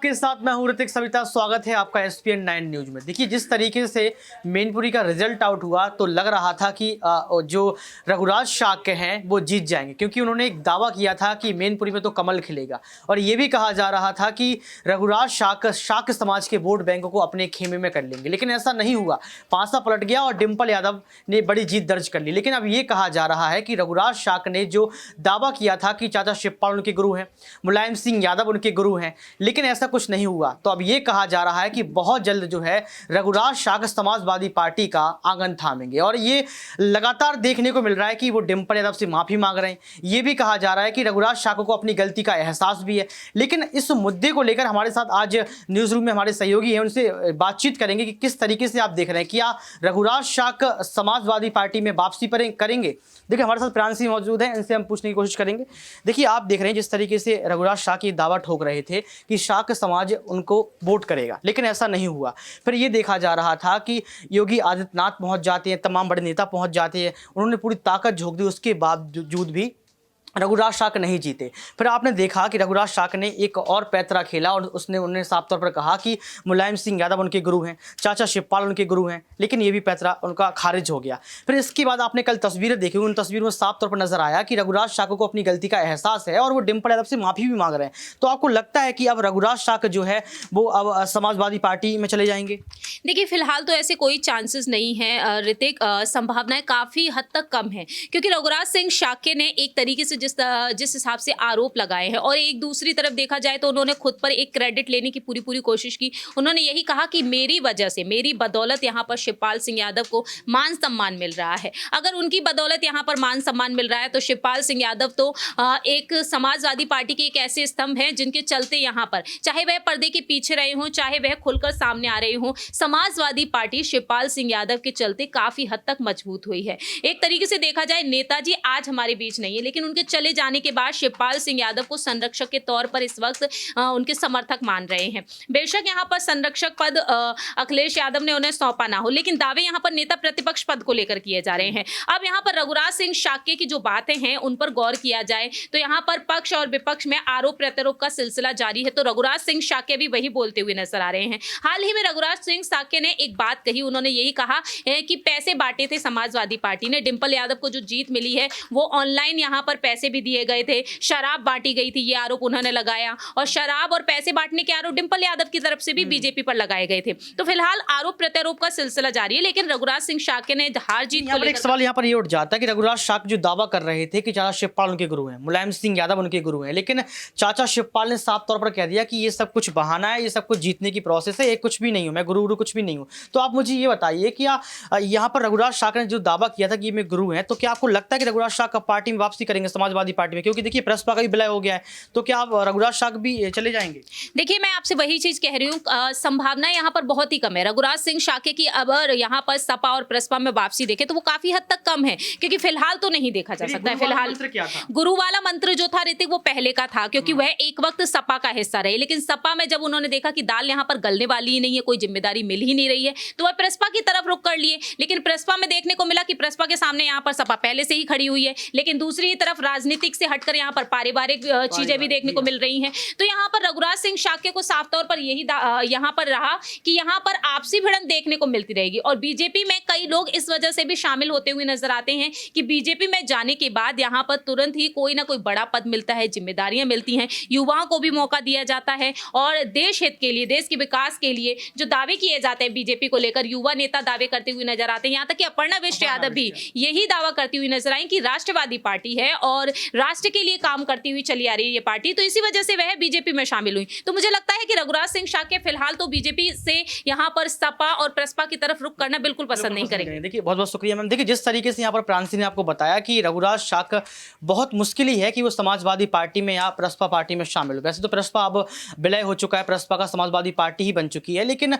आपके साथ मैं हूं ऋतिक सविता। स्वागत है आपका एसपीएन 9 न्यूज में। देखिए, जिस तरीके से मैनपुरी का रिजल्ट आउट हुआ तो लग रहा था कि जो रघुराज शाक्य हैं वो जीत जाएंगे, क्योंकि उन्होंने एक दावा किया था कि मैनपुरी में तो कमल खिलेगा और ये भी कहा जा रहा था कि रघुराज शाक्य समाज के वोट बैंक को अपने खेमे में कर लेंगे। लेकिन ऐसा नहीं हुआ, पासा पलट गया और डिंपल यादव ने बड़ी जीत दर्ज कर ली। लेकिन अब ये कहा जा रहा है कि रघुराज शाक्य ने जो दावा किया था कि चाचा शिवपाल उनके गुरु हैं, मुलायम सिंह यादव उनके गुरु हैं, लेकिन ऐसा कुछ नहीं हुआ। तो अब ये कहा जा रहा है कि बहुत जल्द जो है रघुराज शाक्य समाजवादी पार्टी का आंगन थामेंगे और ये लगातार देखने को मिल रहा है कि वो डिंपल यादव से माफी मांग रहे हैं। ये भी कहा जा रहा है कि रघुराज शाक्य को अपनी गलती का एहसास भी है। लेकिन इस मुद्दे को लेकर हमारे साथ आज न्यूज रूम में हमारे सहयोगी हैं, उनसे बातचीत करेंगे कि किस तरीके से आप देख रहे हैं, क्या रघुराज शाक्य समाजवादी पार्टी में वापसी करेंगे। देखिए, हमारे साथ प्रांसी मौजूद है, इनसे हम पूछने की कोशिश करेंगे। देखिए, आप देख रहे हैं जिस तरीके से रघुराज शाक्य दावा ठोक रहे थे कि शाक्य समाज उनको वोट करेगा, लेकिन ऐसा नहीं हुआ। फिर ये देखा जा रहा था कि योगी आदित्यनाथ पहुंच जाते हैं, तमाम बड़े नेता पहुंच जाते हैं, उन्होंने पूरी ताकत झोंक दी, उसके बावजूद भी रघुराज शाक्य नहीं जीते। फिर आपने देखा कि रघुराज शाक्य ने एक और पैतरा खेला और उन्होंने साफ तौर पर कहा कि मुलायम सिंह यादव उनके गुरु हैं, चाचा शिवपाल उनके गुरु हैं, लेकिन ये भी पैतरा उनका खारिज हो गया। फिर इसके बाद आपने कल तस्वीरें देखी, उन तस्वीरों में साफ तौर पर नजर आया कि रघुराज शाक्य को अपनी गलती का एहसास है और वो डिंपल यादव से माफी भी मांग रहे हैं। तो आपको लगता है कि अब रघुराज शाक्य जो है वो अब समाजवादी पार्टी में चले जाएंगे? देखिए, फिलहाल तो ऐसे कोई चांसेस नहीं है ऋतिक, संभावनाएं काफी हद तक कम है, क्योंकि रघुराज सिंह शाक्य ने एक तरीके से जिस हिसाब से आरोप लगाए हैं और एक दूसरी तरफ देखा जाए तो उन्होंने खुद पर एक क्रेडिट लेने की पूरी कोशिश की। उन्होंने यही कहा कि मेरी वजह से, मेरी बदौलत यहाँ पर शिवपाल सिंह यादव को मान सम्मान मिल रहा है। अगर उनकी बदौलत यहाँ पर मान सम्मान मिल रहा है तो शिवपाल सिंह यादव तो एक समाजवादी पार्टी के एक ऐसे स्तंभ हैं जिनके चलते यहाँ पर, चाहे वह पर्दे के पीछे रहे हों, चाहे वह खुलकर सामने आ रहे हों, समाजवादी पार्टी शिवपाल सिंह यादव के चलते काफी हद तक मजबूत हुई है। एक तरीके से देखा जाए, नेताजी आज हमारे बीच नहीं है, लेकिन उनके चले जाने के बाद शिवपाल सिंह यादव को संरक्षक के तौर पर इस वक्त उनके समर्थक मान रहे हैं। बेशक यहाँ पर संरक्षक पद अखिलेश यादव ने उन्हें सौंपा ना हो, लेकिन दावे यहाँ पर नेता प्रतिपक्ष पद को लेकर किए जा रहे हैं। अब यहाँ पर रघुराज सिंह शाक्य की जो बातें हैं उन पर गौर किया जाए तो यहाँ पर पक्ष और विपक्ष में आरोप प्रत्यारोप का सिलसिला जारी है। तो रघुराज सिंह शाक्य भी वही बोलते हुए नजर आ रहे हैं। हाल ही में रघुराज सिंह शाक्य ने एक बात कही, उन्होंने यही कहा है कि पैसे बांटे थे समाजवादी पार्टी ने, डिंपल यादव को जो जीत मिली है वो ऑनलाइन यहाँ पर पैसे भी दिए गए थे, शराब बांटी गई थी, ये आरोप उन्होंने लगाया और शराब और पैसे बांटने के आरोप डिंपल यादव की तरफ से भी बीजेपी पर लगाए गए थे। तो फिलहाल आरोप प्रत्यारोप का सिलसिला जारी है, लेकिन रघुराज सिंह शाक्य ने हार जीत को लेकर एक सवाल यहाँ पर ये उठ जाता है कि रघुराज शाक्य जो दावा कर रहे थे कि चाचा शिवपाल उनके गुरु हैं, मुलायम सिंह यादव उनके गुरु हैं, लेकिन चाचा शिवपाल ने साफ तौर पर कह दिया कि ये सब कुछ बहाना है, ये सब कुछ जीतने की प्रोसेस है, ये कुछ भी नहीं हूं, मैं गुरु कुछ भी नहीं हूं। तो आप मुझे ये बताइए कि यहाँ पर रघुराज शाक्य ने जो दावा किया था कि ये मैं गुरु हैं, तो क्या आपको लगता है कि रघुराज शाक्य पार्टी में वापसी करेंगे, समाजवादी पार्टी में? क्योंकि देखिए, प्रसपा का भी विलय हो गया है, तो क्या आप रघुराज शाक्य भी चले जाएंगे? देखिए, मैं आपसे वही चीज कह रही हूँ, संभावना यहाँ पर बहुत ही कम है रघुराज सिंह शाक्य की। अगर यहाँ पर सपा और प्रसपा में वापसी देखे तो वो काफी हद तक कम है, क्योंकि फिलहाल तो नहीं देखा जा सकता है। फिलहाल गुरु वाला मंत्र जो था ऋतिक, वो पहले का था, क्योंकि वह एक वक्त सपा का हिस्सा रहे, लेकिन सपा में जब उन्होंने देखा कि दाल यहाँ पर गलने वाली ही नहीं है, कोई जिम्मेदारी मिल ही नहीं रही है, तो वह प्रसपा की तरफ रुख कर लिए। लेकिन प्रसपा में देखने को मिला कि प्रसपा के सामने यहाँ पर सपा पहले से ही खड़ी हुई है, लेकिन दूसरी तरफ राजनीतिक से हटकर यहाँ पर पारिवारिक चीजें भी देखने को मिल रही हैं। तो यहाँ पर रघुराज सिंह शाक्य को साफ तौर पर यही यहाँ पर रहा कि यहाँ पर आपसी भिड़ंत देखने को मिलती रहेगी और बीजेपी में कई लोग इस वजह से भी शामिल होते हुए नजर आते हैं कि बीजेपी में जाने के बाद यहाँ पर तुरंत ही कोई ना कोई बड़ा पद मिलता है, जिम्मेदारियां मिलती हैं, युवाओं को भी मौका दिया जाता है और देश हित के लिए, देश के विकास के लिए जो दावे किए जाते हैं बीजेपी को लेकर, युवा नेता दावे करते हुए नजर आते हैं। यहाँ तक कि अपर्णा बिष्ट यादव भी यही दावा करती हुई नजर आई कि राष्ट्रवादी पार्टी है और राष्ट्र के लिए काम करती हुई चली आ रही है ये पार्टी, तो इसी वजह से वह बीजेपी में शामिल हुई। तो मुझे लगता है कि रघुराज सिंह शाक्य फिलहाल तो बीजेपी से यहाँ पर सपा और प्रसपा की तरफ रुख करना बिल्कुल पसंद नहीं करेंगे। देखिए, बहुत बहुत शुक्रिया मैम। देखिए, जिस तरीके से यहाँ पर प्रांसी ने आपको बताया कि रघुराज शाक्य बहुत मुश्किल ही है कि वो समाजवादी पार्टी में या प्रसपा पार्टी में शामिल हो। वैसे तो प्रसपा अब विलय हो चुका है, प्रसपा का समाजवादी पार्टी ही बन चुकी है, लेकिन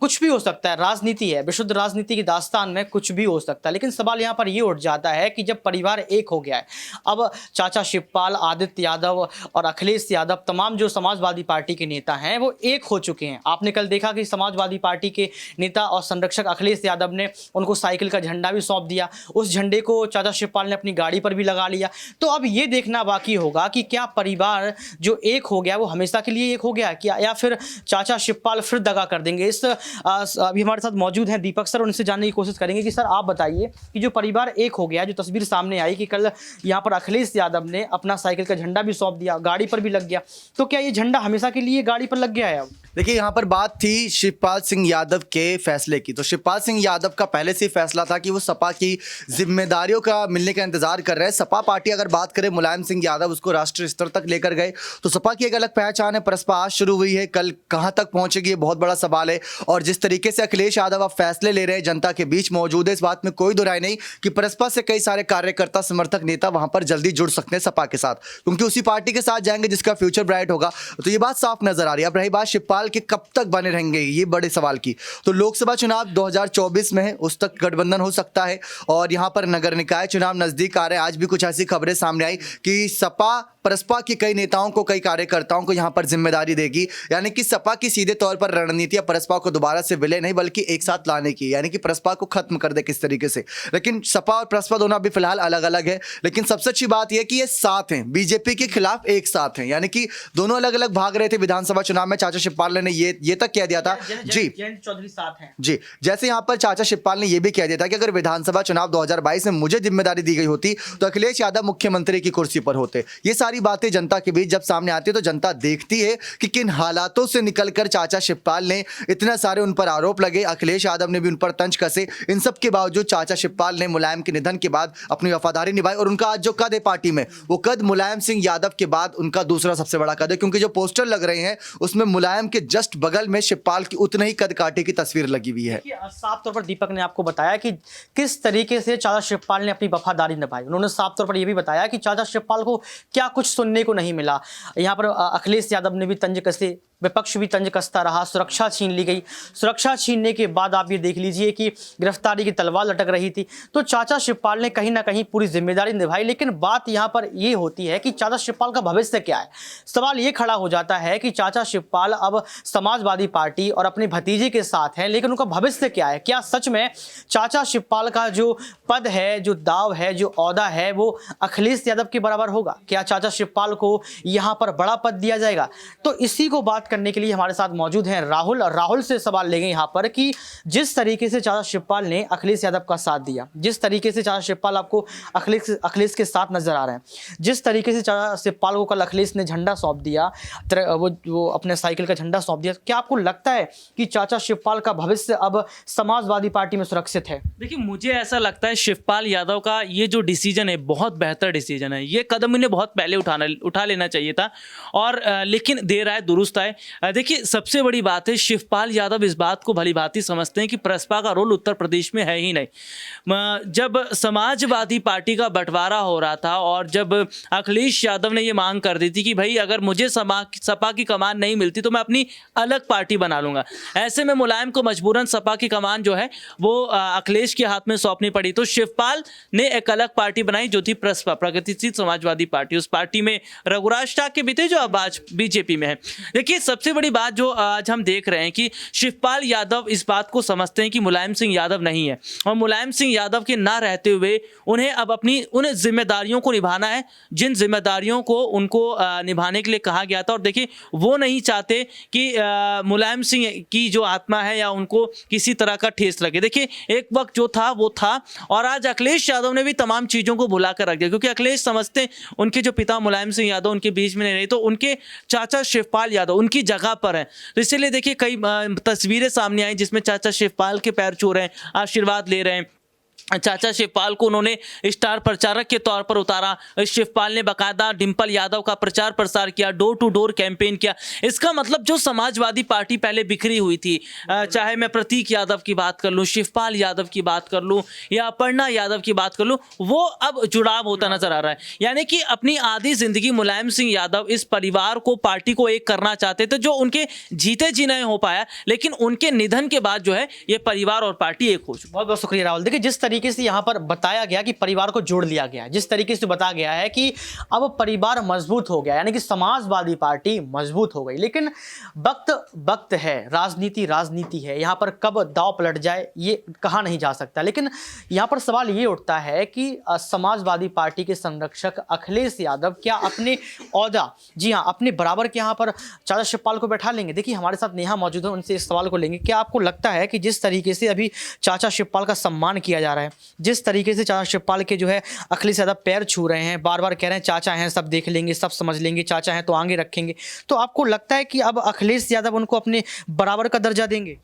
कुछ भी हो सकता है, राजनीति है, विशुद्ध राजनीति की दास्तान में कुछ भी हो सकता है। लेकिन सवाल यहाँ पर ये उठ जाता है कि जब परिवार एक हो गया है, अब चाचा शिवपाल, आदित्य यादव और अखिलेश यादव, तमाम जो समाजवादी पार्टी के नेता हैं वो एक हो चुके हैं। आपने कल देखा कि समाजवादी पार्टी के नेता और संरक्षक अखिलेश यादव ने उनको साइकिल का झंडा भी सौंप दिया। उस झंडे को चाचा शिवपाल ने अपनी गाड़ी पर भी लगा लिया। तो अब ये देखना बाकी होगा कि क्या परिवार जो एक हो गया वो हमेशा के लिए एक हो गया क्या, या फिर चाचा शिवपाल फिर दगा कर देंगे। अभी हमारे साथ मौजूद हैं दीपक सर, उनसे जानने की कोशिश करेंगे कि सर आप बताइए कि जो परिवार एक हो गया, जो तस्वीर सामने आई कि कल यहाँ पर अखिलेश यादव ने अपना साइकिल का झंडा भी सौंप दिया, गाड़ी पर भी लग गया, तो क्या ये झंडा हमेशा के लिए गाड़ी पर लग गया है अब? देखिए, यहाँ पर बात थी शिवपाल सिंह यादव के फैसले की। तो शिवपाल सिंह यादव का पहले से ही फैसला था कि वो सपा की जिम्मेदारियों का मिलने का इंतजार कर रहे हैं। सपा पार्टी अगर बात करें, मुलायम सिंह यादव उसको राष्ट्रीय स्तर तक लेकर गए, तो सपा की एक अलग पहचान है। प्रसपा आज शुरू हुई है, कल कहाँ तक पहुंचेगी ये बहुत बड़ा सवाल है। और जिस तरीके से अखिलेश यादव अब फैसले ले रहे हैं, जनता के बीच मौजूद है, इस बात में कोई दो राय नहीं कि प्रसपा से कई सारे कार्यकर्ता, समर्थक, नेता वहां पर जल्दी जुड़ सकते हैं सपा के साथ, क्योंकि उसी पार्टी के साथ जाएंगे जिसका फ्यूचर ब्राइट होगा। तो ये बात साफ नजर आ रही है। अब रही बात शिवपाल के कब तक बने रहेंगे, ये बड़े सवाल की, तो लोकसभा चुनाव 2024 में है, उस तक गठबंधन हो सकता है। और यहां पर नगर निकाय चुनाव नजदीक आ रहे हैं। आज भी कुछ ऐसी खबरें सामने आई कि सपा प्रसपा के कई नेताओं को, कई कार्यकर्ताओं को यहां पर जिम्मेदारी देगी, यानी कि सपा की सीधे तौर पर रणनीति प्रसपा को दोबारा से विलय नहीं बल्कि एक साथ लाने की, यानी कि प्रसपा को खत्म कर दे किस तरीके से। लेकिन सपा और प्रसपा दोनों अभी फिलहाल अलग अलग है। लेकिन सबसे अच्छी बात यह कि ये साथ हैं, बीजेपी के खिलाफ एक साथ हैं, यानी कि दोनों अलग अलग भाग रहे थे विधानसभा चुनाव में। चाचा शिवपाल ने ये तक कह दिया था जी, जयंत चौधरी साथ हैं जी, जैसे यहां पर चाचा शिवपाल ने यह भी कह दिया था कि अगर विधानसभा चुनाव 2022 में मुझे जिम्मेदारी दी गई होती तो अखिलेश यादव मुख्यमंत्री की कुर्सी पर होते। ये सारी बातें जनता के बीच जब सामने आती है तो जनता देखती है कि किन हालातों से निकलकर चाचा शिवपाल ने, इतना सारे उन पर आरोप लगे, अखिलेश यादव ने भी उन पर तंज कसे, इन सब के बावजूद चाचा शिवपाल ने मुलायम के निधन के बाद अपनी वफादारी निभाई। और उनका आज जो कद है पार्टी में, वो कद मुलायम सिंह यादव के बाद उनका दूसरा सबसे बड़ा कद है, क्योंकि जो पोस्टर लग रहे हैं उसमें मुलायम के जस्ट बगल में शिवपाल की उतने ही कद काटे की तस्वीर लगी हुई है। साफ तौर पर दीपक ने आपको बताया कि किस तरीके से चाचा शिवपाल ने अपनी वफादारी निभाई। उन्होंने साफ तौर पर यह भी बताया कि चाचा शिवपाल को क्या कुछ सुनने को नहीं मिला। यहाँ पर अखिलेश यादव ने भी तंज कसे, विपक्ष भी तंज कसता रहा, सुरक्षा छीन ली गई। सुरक्षा छीनने के बाद आप ये देख लीजिए कि गिरफ्तारी की तलवार लटक रही थी। तो चाचा शिवपाल ने कहीं ना कहीं पूरी जिम्मेदारी निभाई। लेकिन बात यहाँ पर ये होती है कि चाचा शिवपाल का भविष्य क्या है। सवाल ये खड़ा हो जाता है कि चाचा शिवपाल अब समाजवादी पार्टी और अपने भतीजे के साथ हैं, लेकिन उनका भविष्य क्या है। क्या सच में चाचा शिवपाल का जो पद है, जो दाव है, जो ओहदा है, वो अखिलेश यादव के बराबर होगा? क्या चाचा शिवपाल को यहाँ पर बड़ा पद दिया जाएगा? तो इसी को बात करने के लिए हमारे साथ मौजूद हैं राहुल। और राहुल से सवाल लेंगे यहाँ पर कि जिस तरीके से चाचा शिवपाल ने अखिलेश यादव का साथ दिया, जिस तरीके से चाचा शिवपाल आपको अखिलेश के साथ नजर आ रहे हैं, जिस तरीके से चाचा शिवपाल को कल अखिलेश ने झंडा सौंप दिया, वो अपने साइकिल का झंडा सौंप दिया, क्या आपको लगता है कि चाचा शिवपाल का भविष्य अब समाजवादी पार्टी में सुरक्षित है? देखिए, मुझे ऐसा लगता है शिवपाल यादव का ये जो डिसीजन है बहुत बेहतर डिसीजन है। ये कदम इन्हें बहुत पहले उठा लेना चाहिए था, और लेकिन देर आए दुरुस्त आए। देखिए, सबसे बड़ी बात है शिवपाल यादव इस बात को भली भांति समझते हैं कि प्रसपा का रोल उत्तर प्रदेश में है ही नहीं। जब समाजवादी पार्टी का बंटवारा हो रहा था और जब अखिलेश यादव ने ये मांग कर दी थी कि भाई अगर मुझे सपा की कमान नहीं मिलती तो मैं अपनी अलग पार्टी बना लूंगा, ऐसे में मुलायम को मजबूरन सपा की कमान जो है वो अखिलेश के हाथ में सौंपनी पड़ी। तो शिवपाल ने एक अलग पार्टी बनाई जो थी प्रसपा, प्रगतिशील समाजवादी पार्टी। उस पार्टी में रघुराज ठाकुर भी थे जो अब आज बीजेपी में है। देखिए, सबसे बड़ी बात जो आज हम देख रहे हैं कि शिवपाल यादव इस बात को समझते हैं कि मुलायम सिंह यादव नहीं है, और मुलायम सिंह यादव के ना रहते हुए उन्हें अब अपनी उन जिम्मेदारियों को निभाना है जिन जिम्मेदारियों को उनको निभाने के लिए कहा गया था। और देखिए, वो नहीं चाहते कि मुलायम सिंह की जो आत्मा है या उनको किसी तरह का ठेस लगे। देखिए, एक वक्त जो था वो था, और आज अखिलेश यादव ने भी तमाम चीज़ों को भुला कर रख दिया, क्योंकि अखिलेश समझते हैं उनके जो पिता मुलायम सिंह यादव उनके बीच में नहीं रहे, तो उनके चाचा शिवपाल यादव उनकी जगह पर हैं। तो इसीलिए देखिए कई तस्वीरें सामने आई जिसमें चाचा शिवपाल के पैर छू रहे हैं, आशीर्वाद ले रहे हैं। चाचा शिवपाल को उन्होंने स्टार प्रचारक के तौर पर उतारा। शिवपाल ने बाकायदा डिंपल यादव का प्रचार प्रसार किया, डोर टू डोर कैंपेन किया। इसका मतलब जो समाजवादी पार्टी पहले बिखरी हुई थी, चाहे मैं प्रतीक यादव की बात कर लूं, शिवपाल यादव की बात कर लूं या अपर्णा यादव की बात कर लूं, वो अब जुड़ाव होता नजर आ रहा है। यानी कि अपनी आधी जिंदगी मुलायम सिंह यादव इस परिवार को, पार्टी को एक करना चाहते थे, जो उनके जीते जी नहीं हो पाया, लेकिन उनके निधन के बाद जो है ये परिवार और पार्टी एक हो चुकी। बहुत बहुत शुक्रिया राहुल। देखिए जिस तरीके से यहाँ पर बताया गया कि परिवार को जोड़ लिया गया है, जिस तरीके से बताया गया है कि अब परिवार मजबूत हो गया, यानी कि समाजवादी पार्टी मजबूत हो गई। लेकिन वक्त है, राजनीति है, यहाँ पर कब दांव पलट जाए ये कहा नहीं जा सकता। लेकिन यहाँ पर सवाल ये उठता है कि समाजवादी पार्टी के संरक्षक अखिलेश यादव क्या अपने औहदा, जी हाँ, अपने बराबर के यहाँ पर चाचा शिवपाल को बैठा लेंगे। देखिए हमारे साथ नेहा मौजूद है, उनसे इस सवाल को लेंगे। क्या आपको लगता है कि जिस तरीके से अभी चाचा शिवपाल का सम्मान किया जा रहा है, जिस तरीके से चाचा शिवपाल के जो है अखिलेश यादव पैर छू रहे हैं, बार बार कह रहे हैं चाचा हैं सब देख लेंगे, सब समझ लेंगे, चाचा हैं तो आगे रखेंगे, तो आपको लगता है कि अब अखिलेश यादव उनको अपने बराबर का दर्जा देंगे?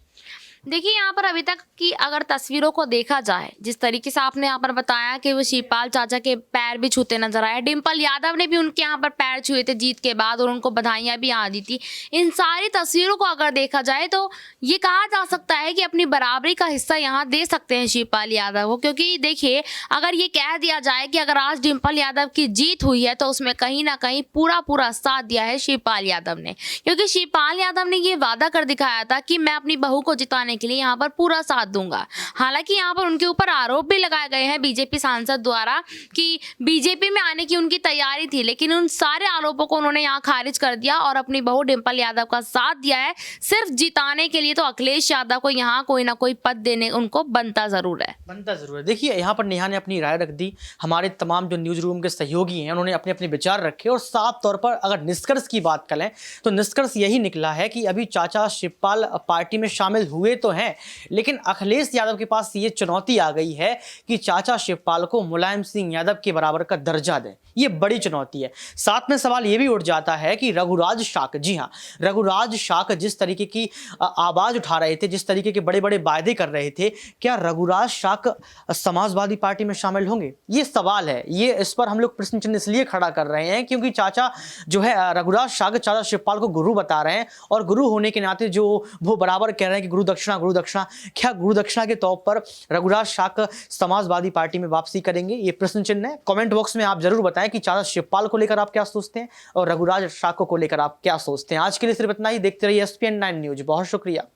देखिए यहाँ पर अभी तक की अगर तस्वीरों को देखा जाए, जिस तरीके से आपने यहाँ पर बताया कि वो शिवपाल चाचा के पैर भी छूते नजर आए, डिंपल यादव ने भी उनके यहाँ पर पैर छुए थे जीत के बाद और उनको बधाइयाँ भी आ दी थी। इन सारी तस्वीरों को अगर देखा जाए तो ये कहा जा सकता है कि अपनी बराबरी का हिस्सा यहाँ दे सकते हैं शिवपाल यादव को। क्योंकि देखिए अगर ये कह दिया जाए कि अगर आज डिंपल यादव की जीत हुई है तो उसमें कहीं ना कहीं पूरा साथ दिया है शिवपाल यादव ने, क्योंकि शिवपाल यादव ने ये वादा कर दिखाया था कि मैं अपनी बहू को जिताने के लिए यहाँ पर पूरा साथ दूंगा। हालांकि यहाँ पर उनके ऊपर आरोप भी लगाए गए हैं बीजेपी सांसद द्वारा कि बीजेपी में आने की उनकी तैयारी थी, लेकिन उन सारे आरोपों को उन्होंने यहाँ खारिज कर दिया और अपनी बहू डिंपल यादव का साथ दिया है सिर्फ जिताने के लिए। तो अखिलेश यादव को यहाँ कोई ना कोई पद देने उनको बनता जरूर है। देखिए यहाँ पर नेहा ने अपनी राय रख दी, हमारे तमाम जो न्यूज रूम के सहयोगी हैं उन्होंने अपने अपने विचार रखे और साफ तौर पर अगर निष्कर्ष की बात करें तो निष्कर्ष यही निकला है कि अभी चाचा शिवपाल पार्टी में शामिल हुए तो हैं, लेकिन अखिलेश यादव के पास ये चुनौती आ गई है कि चाचा शिवपाल को मुलायम सिंह यादव के बराबर का दर्जा दें। ये बड़ी चुनौती है। साथ में सवाल ये भी उठ जाता है कि रघुराज शाक, जी हाँ, रघुराज शाक जिस तरीके की आवाज उठा रहे थे, जिस तरीके के बड़े बड़े वायदे कर रहे थे, क्या रघुराज शाक समाजवादी पार्टी में शामिल होंगे? ये सवाल है। ये इस पर हम लोग प्रश्न चिन्ह इसलिए खड़ा कर रहे हैं क्योंकि चाचा जो है रघुराज शाक चाचा शिवपाल को गुरु बता रहे हैं और गुरु होने के नाते जो वो बराबर कह रहे हैं कि गुरु दक्षिणा, क्या गुरु दक्षिणा के तौर पर रघुराज शाक समाजवादी पार्टी में वापसी करेंगे? ये प्रश्न चिन्ह है। कमेंट बॉक्स में आप जरूर बताएं कि चाचा शिवपाल को लेकर आप क्या सोचते हैं और रघुराज शाक को लेकर आप क्या सोचते हैं। आज के लिए सिर्फ इतना ही। देखते रहिए SPN9 न्यूज। बहुत शुक्रिया।